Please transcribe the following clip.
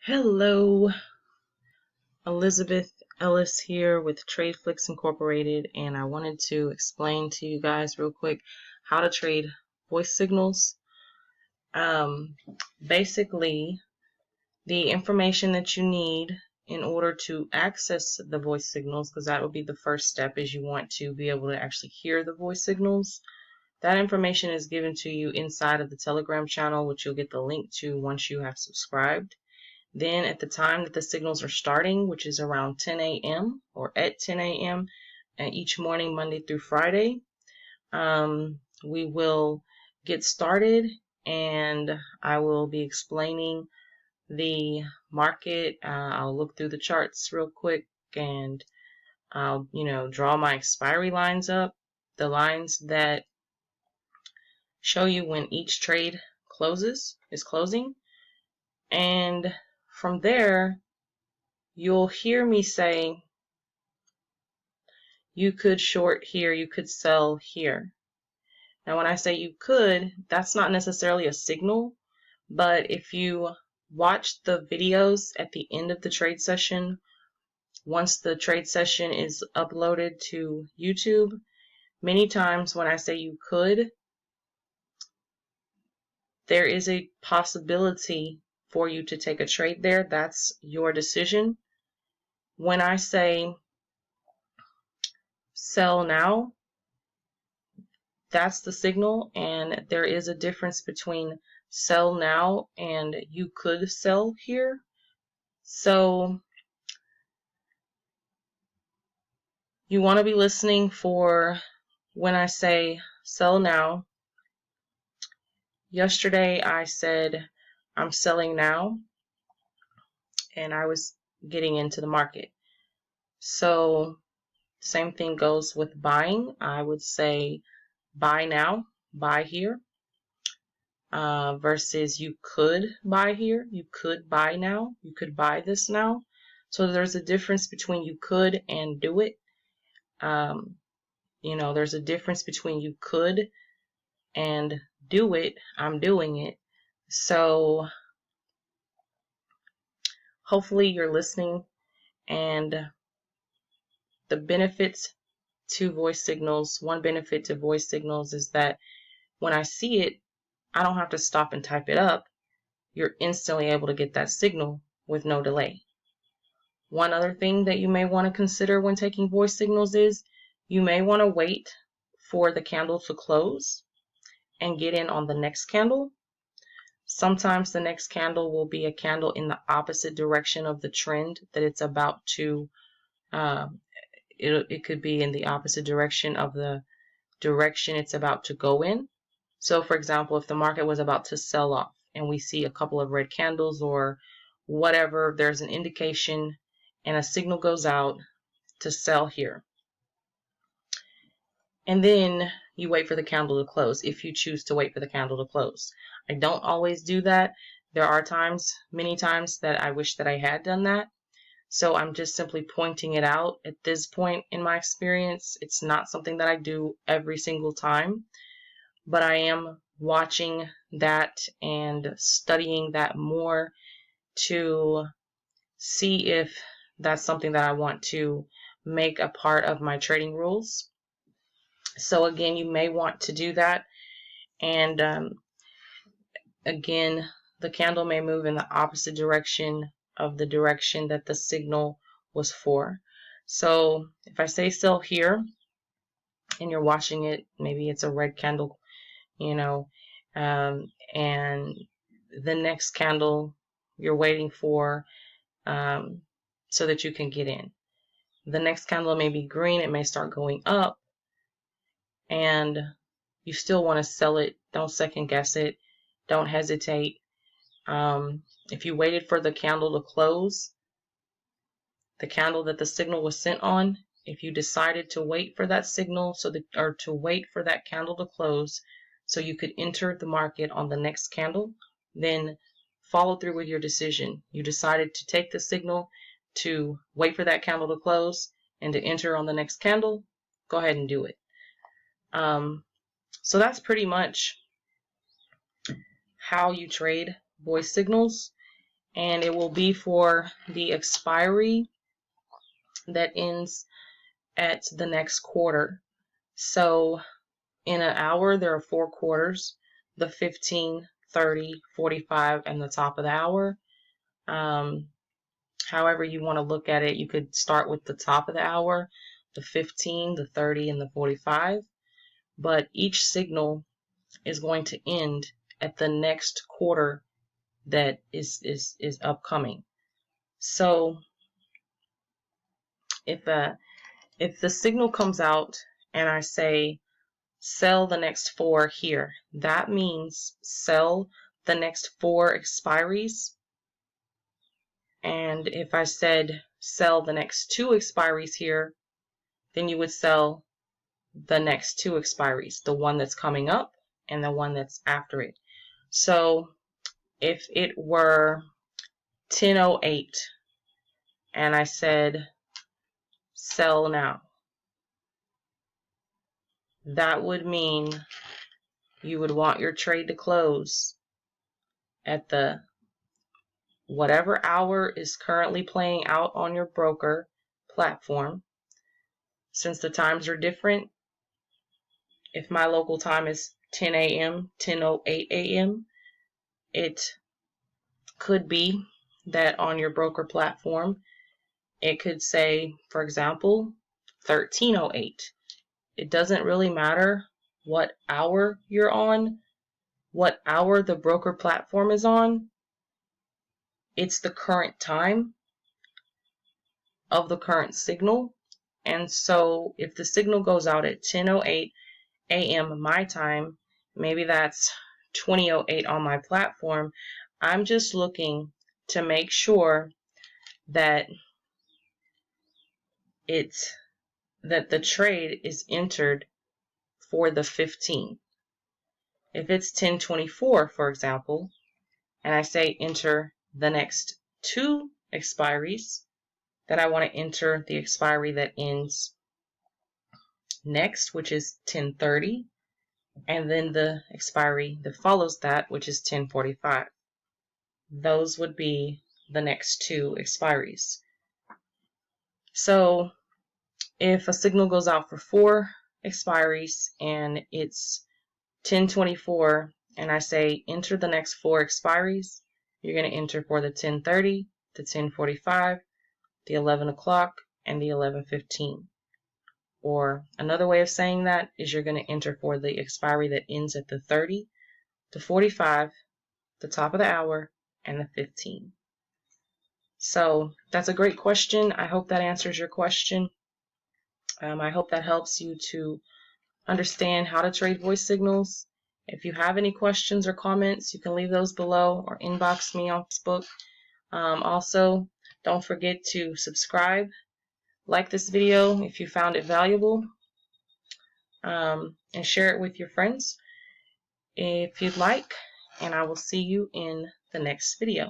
Hello, Elizabeth Ellis here with Tradeflix Incorporated, and I wanted to explain to you guys real quick how to trade voice signals. Basically, the information that you need in order to access the voice signals, because that would be the first step, is you want to be able to actually hear the voice signals. That information is given to you inside of the Telegram channel, which you'll get the link to once you have subscribed. Then at the time that the signals are starting, which is around 10 a.m. or at 10 a.m. Each morning, Monday through Friday, we will get started and I will be explaining the market. I'll look through the charts real quick and I'll, draw my expiry lines up, the lines that show you when each trade is closing. And from there, you'll hear me say, you could short here, you could sell here. Now, when I say you could, that's not necessarily a signal, but if you watch the videos at the end of the trade session, once the trade session is uploaded to YouTube, many times when I say you could, there is a possibility for you to take a trade there. That's your decision. When I say sell now, that's the signal, and there is a difference between sell now and you could sell here. So you want to be listening for when I say sell now. Yesterday I said I'm selling now, and I was getting into the market. So same thing goes with buying. I would say buy now, buy here, versus you could buy here, you could buy now, you could buy this now. So there's a difference between you could and do it. There's a difference between you could and do it. I'm doing it. So hopefully you're listening, and the benefits to voice signals, one benefit to voice signals is that when I see it, I don't have to stop and type it up. You're instantly able to get that signal with no delay. One other thing that you may want to consider when taking voice signals is you may want to wait for the candle to close and get in on the next candle. Sometimes the next candle will be a candle in the opposite direction of the trend that it's about to, it could be in the opposite direction of the direction it's about to go in. So for example, if the market was about to sell off and we see a couple of red candles or whatever, there's an indication and a signal goes out to sell here. And then you wait for the candle to close if you choose to wait for the candle to close. I don't always do that. There are times, many times, that I wish that I had done that. So I'm just simply pointing it out at this point in my experience. It's not something that I do every single time, but I am watching that and studying that more to see if that's something that I want to make a part of my trading rules. So again, you may want to do that. And again, the candle may move in the opposite direction of the direction that the signal was for. So if I say sell here and you're watching it, maybe it's a red candle, and the next candle you're waiting for so that you can get in. The next candle may be green, it may start going up, and you still want to sell it. Don't second guess it. Don't hesitate. If you waited for the candle to close, the candle that the signal was sent on, if you decided to wait for that signal or to wait for that candle to close so you could enter the market on the next candle, then follow through with your decision. You decided to take the signal to wait for that candle to close and to enter on the next candle, go ahead and do it. So that's pretty much how you trade voice signals. and it will be for the expiry that ends at the next quarter. So in an hour, there are 4 quarters, the 15, 30, 45, and the top of the hour. However you want to look at it, you could start with the top of the hour, the 15, the 30, and the 45. But each signal is going to end at the next quarter that is upcoming. So if the signal comes out and I say sell the next 4 here, that means sell the next 4 expiries. And if I said sell the next 2 expiries here, then you would sell the next 2 expiries, the one that's coming up and the one that's after it. So if it were 10:08 and I said sell now, that would mean you would want your trade to close at the whatever hour is currently playing out on your broker platform. Since the times are different, if my local time is 10 a.m., 10:08 a.m., it could be that on your broker platform, it could say, for example, 13:08. It doesn't really matter what hour you're on, what hour the broker platform is on. It's the current time of the current signal. And so if the signal goes out at 10:08 a.m. my time, maybe that's 20:08 on my platform, I'm just looking to make sure that the trade is entered for the 15. If it's 10:24, for example, and I say enter the next 2 expiries, then I want to enter the expiry that ends next, which is 10:30, and then the expiry that follows that, which is 10:45. Those would be the next 2 expiries. So if a signal goes out for 4 expiries and it's 10:24 and I say enter the next 4 expiries, you're going to enter for the 10:30, the 10:45, the 11 o'clock, and the 11:15. Or another way of saying that is you're going to enter for the expiry that ends at the 30, the 45, the top of the hour, and the 15. So that's a great question. I hope that answers your question. I hope that helps you to understand how to trade voice signals. If you have any questions or comments, you can leave those below or inbox me on Facebook. Also, don't forget to subscribe, like this video if you found it valuable, and share it with your friends if you'd like, and I will see you in the next video.